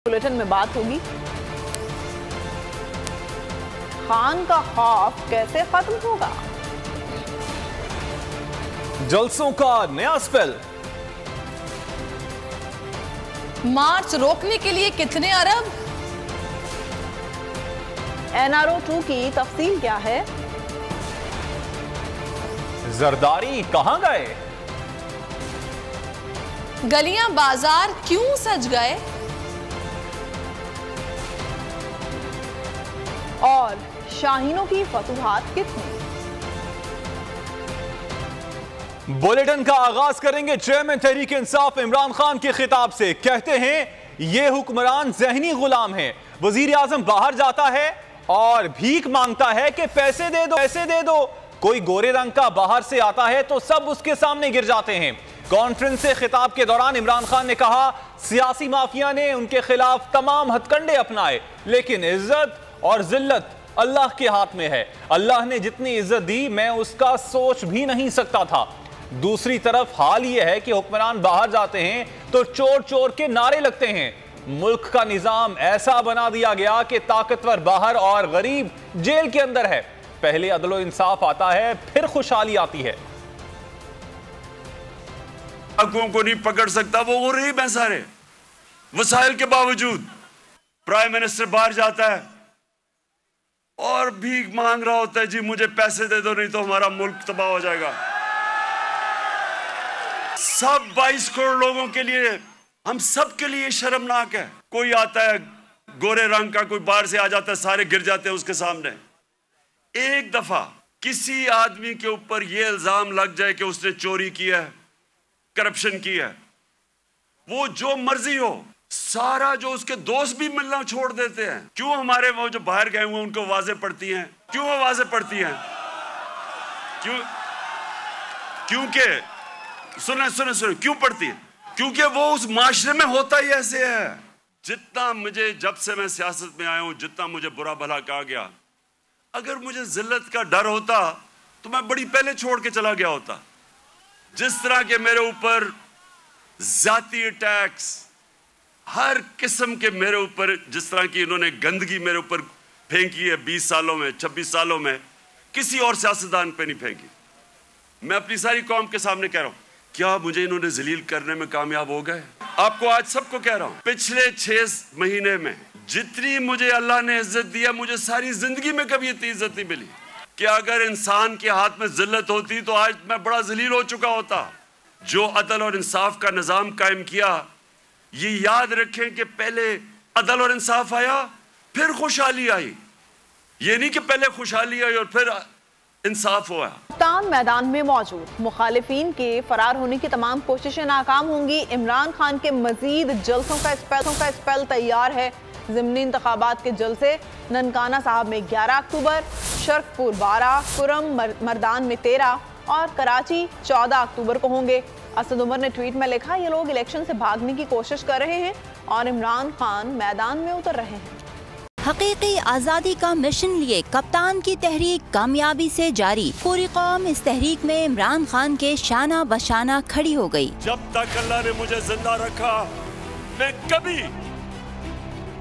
Bulletin में बात होगी। खान का खौफ कैसे खत्म होगा? जलसों का नया स्पेल। मार्च रोकने के लिए कितने अरब? NRO 2 की तफसील क्या है? जरदारी कहां गए? गलियां बाजार क्यों सज गए? और शाहीनों की फतूहात कितनी? बुलेटिन का आगाज करेंगे चेयरमैन तहरीक इंसाफ इमरान खान के खिताब से। कहते हैं ये हुक्मरान ज़हनी गुलाम है। वजीर आजम बाहर जाता है और भीख मांगता है कि पैसे दे दो, पैसे दे दो। कोई गोरे रंग का बाहर से आता है तो सब उसके सामने गिर जाते हैं। कॉन्फ्रेंस से खिताब के दौरान इमरान खान ने कहा सियासी माफिया ने उनके खिलाफ तमाम हथकंडे अपनाए, लेकिन इज्जत और जिल्लत अल्लाह के हाथ में है। अल्लाह ने जितनी इज्जत दी मैं उसका सोच भी नहीं सकता था। दूसरी तरफ हाल यह है कि हुक्मरान बाहर जाते हैं तो चोर चोर के नारे लगते हैं। मुल्क का निजाम ऐसा बना दिया गया कि ताकतवर बाहर और गरीब जेल के अंदर है। पहले अदलो इंसाफ आता है, फिर खुशहाली आती है। को नहीं पकड़ सकता, वो गरीब है सारे वसाइल के बावजूद। प्राइम मिनिस्टर बाहर जाता है और भीख मांग रहा होता है, जी मुझे पैसे दे दो नहीं तो हमारा मुल्क तबाह हो जाएगा। सब 22 करोड़ लोगों के लिए, हम सब के लिए शर्मनाक है। कोई आता है गोरे रंग का, कोई बाहर से आ जाता है, सारे गिर जाते हैं उसके सामने। एक दफा किसी आदमी के ऊपर यह इल्जाम लग जाए कि उसने चोरी की है, करप्शन की है, वो जो मर्जी हो, सारा जो उसके दोस्त भी मिलना छोड़ देते हैं। क्यों हमारे वो जो बाहर गए हुए उनको आवाजें पड़ती हैं? क्यों आवाजें पड़ती हैं? क्योंकि सुने क्यों पड़ती है? क्योंकि वो उस माशरे में होता ही ऐसे है। जितना मुझे, जब से मैं सियासत में आया हूं, जितना मुझे बुरा भला कहा गया, अगर मुझे जिल्लत का डर होता तो मैं बड़ी पहले छोड़ के चला गया होता। जिस तरह के मेरे ऊपर जाती अटैक्स, हर किस्म के मेरे ऊपर, जिस तरह की इन्होंने गंदगी मेरे ऊपर फेंकी है 20 सालों में, 26 सालों में, किसी और सियासतदान पे नहीं फेंकी। मैं अपनी सारी कौम के सामने कह रहा हूं, क्या मुझे इन्होंने जलील करने में कामयाब हो गए? आपको आज सबको कह रहा हूं, पिछले 6 महीने में जितनी मुझे अल्लाह ने इज्जत दिया, मुझे सारी जिंदगी में कभी इतनी इज्जत नहीं मिली। कि अगर इंसान के हाथ में जिल्लत होती तो आज मैं बड़ा जलील हो चुका होता। जो अदल और इंसाफ का निजाम कायम किया, ये याद रखें कि पहले अदल और इंसाफ आया, फिर खुशहाली आई। ये नहीं कि पहले खुशहाली आई और फिर इंसाफ हुआ। कप्तान मैदान में मौजूद, मुखालिफिन के फरार होने की तमाम कोशिशें नाकाम होंगी। इमरान खान के मजीद जलसों का स्पेल तैयार है। ज़िमनी इंतखाबात के जलसे ननकाना साहब में 11 अक्टूबर, शर्कपुर 12, कुरम मर्दान में 13 और कराची 14 अक्टूबर को होंगे। असद उमर ने ट्वीट में लिखा, ये लोग इलेक्शन से भागने की कोशिश कर रहे हैं और इमरान खान मैदान में उतर रहे हैं। हकीकी आज़ादी का मिशन लिए कप्तान की तहरीक कामयाबी से जारी। पूरी कौम इस तहरीक में इमरान खान के शाना बशाना खड़ी हो गई। जब तक अल्लाह ने मुझे जिंदा रखा, मैं कभी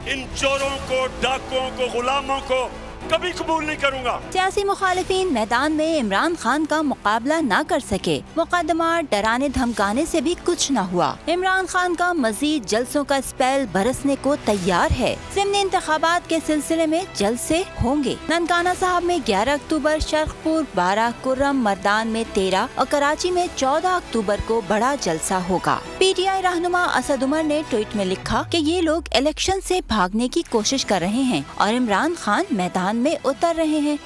इन चोरों को, डाकुओं को, गुलामों को कभी कबूल नहीं करूंगा। सियासी मुखालिफिन मैदान में इमरान खान का मुकाबला न कर सके। मुकदमा डराने धमकाने से भी कुछ न हुआ। इमरान खान का मजीद जलसों का स्पेल बरसने को तैयार है। ज़िमनी इंतखाबात के सिलसिले में जलसे होंगे। ननकाना साहब में 11 अक्टूबर, शर्कपुर 12, कुर्रम मर्दान में 13 और कराची में 14 अक्टूबर को बड़ा जलसा होगा। PTI रहनुमा असद उमर ने ट्वीट में लिखा कि ये लोग इलेक्शन से भागने की कोशिश कर रहे हैं और इमरान खान मैदान में उतर रहे हैं।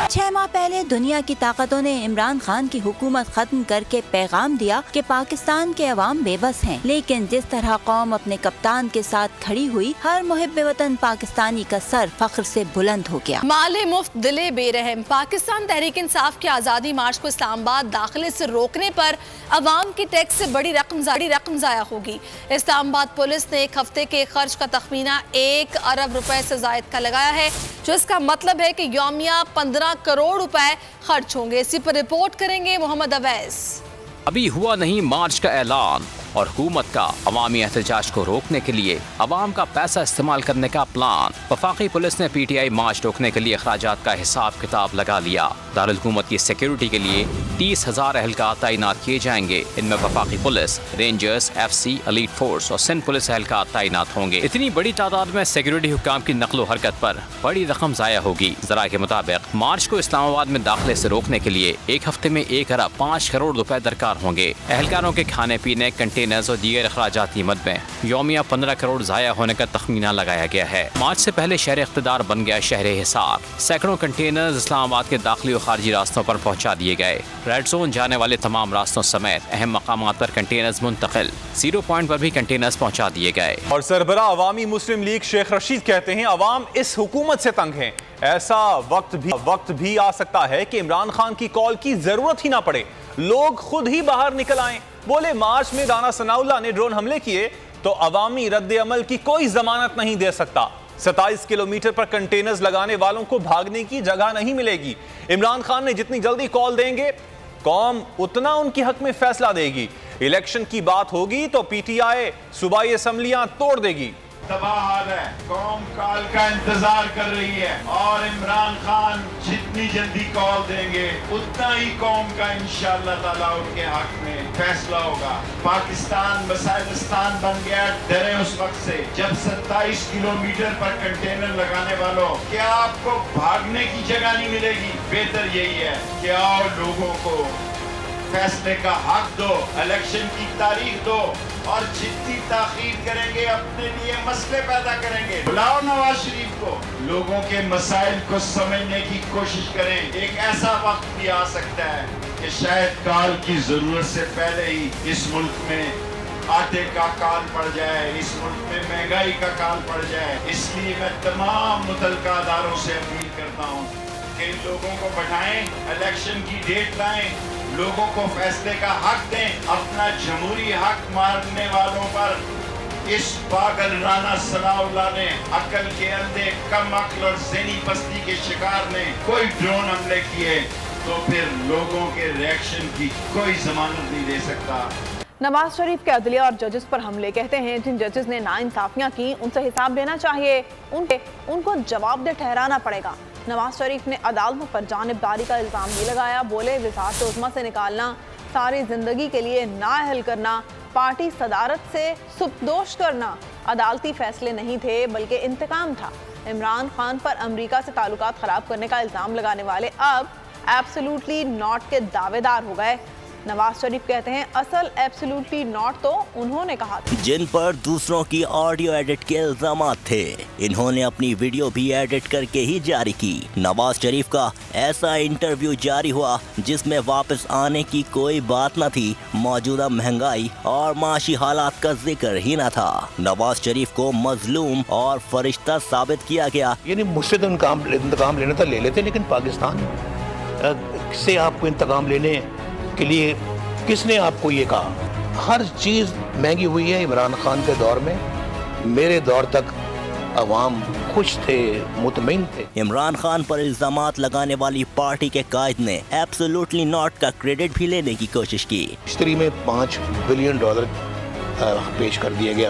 6 माह पहले दुनिया की ताकतों ने इमरान खान की हुकूमत खत्म करके पैगाम दिया कि पाकिस्तान के अवाम बेबस हैं, लेकिन जिस तरह कौम अपने कप्तान के साथ खड़ी हुई, हर मुहिब्बे वतन पाकिस्तानी का सर फख्र से बुलंद हो गया। माले मुफ्त दिले बेरहम। पाकिस्तान तहरीक इंसाफ के आज़ादी मार्च को इस्लामाबाद दाखिले से रोकने पर अवाम की टैक्स से बड़ी रकम ज़ाया होगी। इस्लामाबाद पुलिस ने एक हफ्ते के खर्च का तखमीना 1 अरब रुपए से ज़ायद का लगाया है, जो इसका मतलब है कि यौमिया 15 करोड़ रुपए खर्च होंगे। इसी पर रिपोर्ट करेंगे मोहम्मद अवैस। अभी हुआ नहीं मार्च का ऐलान, और हुकूमत का अवामी एहतजाज को रोकने के लिए अवाम का पैसा इस्तेमाल करने का प्लान। वफाकी पुलिस ने PTI मार्च रोकने के लिए अखराजात का हिसाब किताब लगा लिया। दारुल हुकूमत की सिक्योरिटी के लिए 30,000 एहलकार तैनात किए जाएंगे। इनमें वफाकी police, rangers, FC, elite force और सिंध पुलिस एहलकार तैनात होंगे। इतनी बड़ी तादाद में सिक्योरिटी हुक्काम की नकलो हरकत पर बड़ी रकम जाया होगी। जरा के मुताबिक मार्च को इस्लामाबाद में दाखिले से रोकने के लिए एक हफ्ते में 1 अरब 5 करोड़ रुपए दरकार होंगे। एहलकारों के खाने पीने, कंटेनर्स और दीगर अखराजात की मद में यौमिया 15 करोड़ जाया होने का तखमीना लगाया गया है। मार्च से पहले शहर इख्तिदार बन गया शहर हिसार। सैकड़ों कंटेनर्स इस्लामाबाद के दाखिली और खारजी रास्तों पर पहुंचा दिए गए। रेड जोन जाने वाले तमाम रास्तों समेत अहम मकामात पर कंटेनर्स मुंतकिल, 0 पॉइंट पर भी कंटेनर्स पहुंचा दिए गए। और सरबरा अवामी मुस्लिम लीग शेख रशीद कहते हैं अवाम इस हुकूमत से तंग है। ऐसा वक्त भी आ सकता है कि इमरान खान की कॉल की जरूरत ही ना पड़े, लोग खुद ही बाहर निकल आए। बोले मार्च में राना सनाउल्लाह ने ड्रोन हमले किए तो अवामी रद्द अमल की कोई जमानत नहीं दे सकता। 27 किलोमीटर पर कंटेनर्स लगाने वालों को भागने की जगह नहीं मिलेगी। इमरान खान ने जितनी जल्दी कॉल देंगे कौम उतना उनके हक में फैसला देगी। इलेक्शन की बात होगी तो PTI सूबाई असम्बलियां तोड़ देगी। तबाह हाल है, कौम कॉल का इंतजार कर रही है और इमरान खान जितनी जल्दी कॉल देंगे उतना ही कौम का इंशाअल्लाह ताला उनके हक में फैसला होगा। पाकिस्तान मसाइलिस्तान बन गया, डरे उस वक्त से जब 27 किलोमीटर पर कंटेनर लगाने वालों क्या आपको भागने की जगह नहीं मिलेगी। बेहतर यही है कि आओ लोगों को फैसले का हक दो, इलेक्शन की तारीख दो और जितनी ताखीर करेंगे अपने लिए मसले पैदा करेंगे। बुलाओ नवाज शरीफ को, लोगों के मसाइल को समझने की कोशिश करें। एक ऐसा वक्त भी आ सकता है कि शायद काल की जरूरत से पहले ही इस मुल्क में आटे का काल पड़ जाए, इस मुल्क में महंगाई का काल पड़ जाए। इसलिए मैं तमाम मुतल्लिका अदारों से अपील करता हूँ कि इन लोगों को बैठाएं, इलेक्शन की डेट लाएं, लोगों को फैसले का हक दें। अपना जमहूरी हक मारने वालों पर इस पागल राना सनाउल्लाह ने, अकल के अंधे, कम अक्ल और ज़हनी पस्ती के शिकार ने कोई ड्रोन हमले किए तो फिर लोगों के रिएक्शन की कोई जमानत नहीं दे सकता। नवाज शरीफ के अदलिया और जजेस पर हमले, कहते हैं जिन जजेस ने नाइंसाफियां की उनसे हिसाब लेना चाहिए, उनको जवाबदेह ठहराना पड़ेगा। नवाज शरीफ ने अदालतों पर जानिबदारी का इल्ज़ाम भी लगाया। बोले वज़ारत उज़्मा से निकालना, सारी ज़िंदगी के लिए नाअहल करना, पार्टी सदारत से सुपदोश करना अदालती फैसले नहीं थे बल्कि इंतकाम था। इमरान खान पर अमरीका से ताल्लुकात ख़राब करने का इल्ज़ाम लगाने वाले अब एब्सोल्युटली नॉट के दावेदार हो गए। नवाज शरीफ कहते हैं असल एब्सोल्युटली नॉट तो उन्होंने कहा था। जिन पर दूसरों की ऑडियो एडिट के इल्जामात थे, इन्होंने अपनी वीडियो भी एडिट करके ही जारी की। नवाज शरीफ का ऐसा इंटरव्यू जारी हुआ जिसमें वापस आने की कोई बात न थी। मौजूदा महंगाई और माशी हालात का जिक्र ही न था। नवाज शरीफ को मजलूम और फरिश्ता साबित किया गया। यानी मुझसे तो इंतकाम लेना था ले लेते, लेकिन पाकिस्तान से आपको इंतकाम लेने के लिए किसने आपको ये कहा? हर चीज महंगी हुई है। इमरान खान के दौर में, मेरे दौर तक अवाम खुश थे, मुतमईन थे। इमरान खान पर इल्जामात लगाने वाली पार्टी के कायद ने एब्सोल्युटली नॉट का क्रेडिट भी लेने की कोशिश की। हिस्ट्री में $5 बिलियन पेश कर दिया गया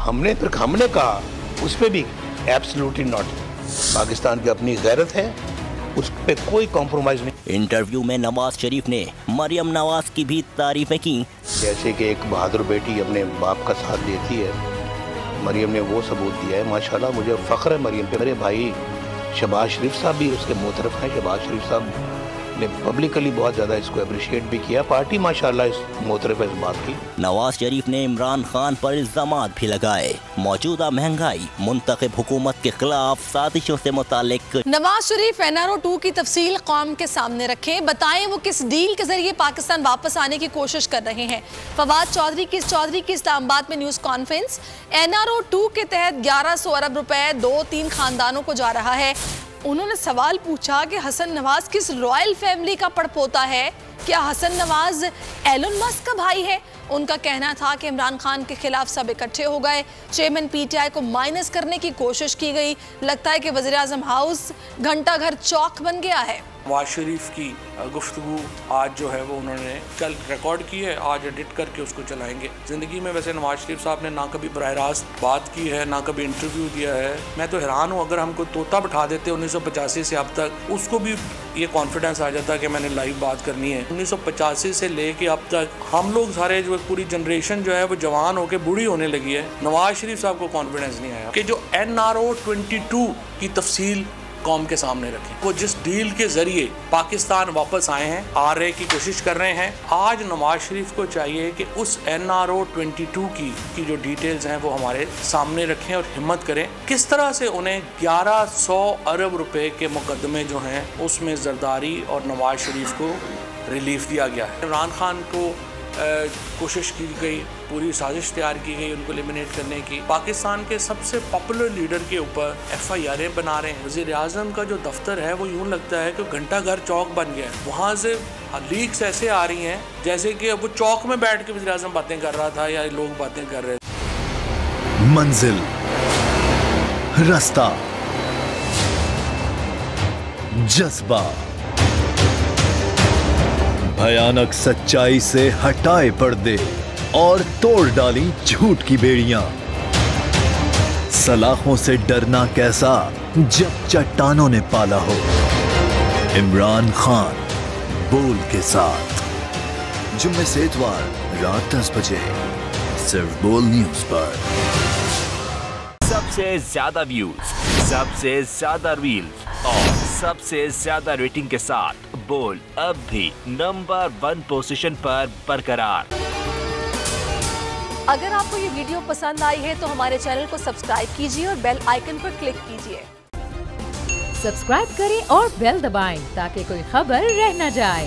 हमने कहा उस पर भी एब्सोल्युटली नॉट। पाकिस्तान की अपनी गैरत है, उस पे कोई कॉम्प्रोमाइज नहीं। इंटरव्यू में नवाज शरीफ ने मरियम नवाज की भी तारीफें की। जैसे कि एक बहादुर बेटी अपने बाप का साथ देती है, मरियम ने वो सबूत दिया है। माशाल्लाह मुझे फख्र है मरियम पे। मेरे भाई शहबाज शरीफ साहब भी उसके मुतरफ हैं। शहबाज शरीफ साहब ने पब्लिकली बहुत ज़्यादा इसको अप्रिशिएट भी किया। पार्टी माशाल्लाह इस मुतरफ है इस बात की। नवाज शरीफ ने इमरान खान पर इल्जामात भी लगाए। मौजूदा महंगाई, मुंतखब हुकूमत के खिलाफ साजिशों से मुतालिक। नवाज शरीफ NRO 2 की तफसील कौम के सामने रखें, बताएं वो किस डील के जरिए पाकिस्तान वापस आने की कोशिश कर रहे हैं। फवाद चौधरी की इस्लामाबाद में न्यूज़ कॉन्फ्रेंस। NRO 2 के तहत 1100 अरब रुपए 2-3 खानदानों को जा रहा है। उन्होंने सवाल पूछा कि हसन नवाज किस रॉयल फैमिली का पड़पोता है? क्या हसन नवाज एलन मस्क का भाई है? उनका कहना था कि इमरान खान के खिलाफ सब इकट्ठे हो गए, चेयरमैन PTI को माइनस करने की कोशिश की गई। लगता है कि वज़ीर आज़म हाउस घंटा घर चौक बन गया है। नवाज शरीफ की गुफ्तगू आज जो है वो उन्होंने कल रिकॉर्ड की है, आज एडिट करके उसको चलाएंगे। ज़िंदगी में वैसे नवाज शरीफ साहब ने ना कभी बराह रास्त बात की है, ना कभी इंटरव्यू दिया है। मैं तो हैरान हूँ, अगर हमको तोता बिठा देते 1985 से अब तक, उसको भी ये कॉन्फिडेंस आ जाता कि मैंने लाइव बात करनी है। 1985 से लेके अब तक हम लोग सारे जो पूरी जनरेशन जो है वो जवान होकर बूढ़ी होने लगी है। नवाज शरीफ साहब को कॉन्फिडेंस नहीं आया कि जो NRO 22 की तफसील कौम के सामने रखें। वो जिस डील के जरिए पाकिस्तान वापस आए हैं, आने की कोशिश कर रहे हैं, आज नवाज शरीफ को चाहिए कि उस NRO 22 की जो डिटेल्स हैं वो हमारे सामने रखें और हिम्मत करें किस तरह से उन्हें 1100 अरब रुपए के मुकदमे जो हैं उसमें जरदारी और नवाज शरीफ को रिलीफ दिया गया है। इमरान खान को कोशिश की गई, पूरी साजिश तैयार की गई उनको एलिमिनेट करने की। पाकिस्तान के सबसे पॉपुलर लीडर के ऊपर FIR बना रहे हैं। वज़ीर आज़म का जो दफ्तर है वो यूँ लगता है कि घंटा घर चौक बन गया है। वहाँ से लीक्स ऐसे आ रही हैं जैसे कि वो चौक में बैठ के वज़ीर आज़म बातें कर रहा था या लोग बातें कर रहे थे। मंजिल, रास्ता, जज्बा, भयानक सच्चाई से हटाए पर्दे और तोड़ डाली झूठ की बेड़ियां। सलाखों से डरना कैसा जब चट्टानों ने पाला हो। इमरान खान बोल के साथ जुम्मे से इतवार रात 10 बजे सिर्फ बोल न्यूज पर। सबसे ज्यादा व्यूज, सबसे ज्यादा रील्स और सबसे ज्यादा रेटिंग के साथ बोल अब भी नंबर 1 पोजीशन पर बरकरार। अगर आपको ये वीडियो पसंद आई है तो हमारे चैनल को सब्सक्राइब कीजिए और बेल आइकन पर क्लिक कीजिए। सब्सक्राइब करें और बेल दबाएं ताकि कोई खबर रह न जाए।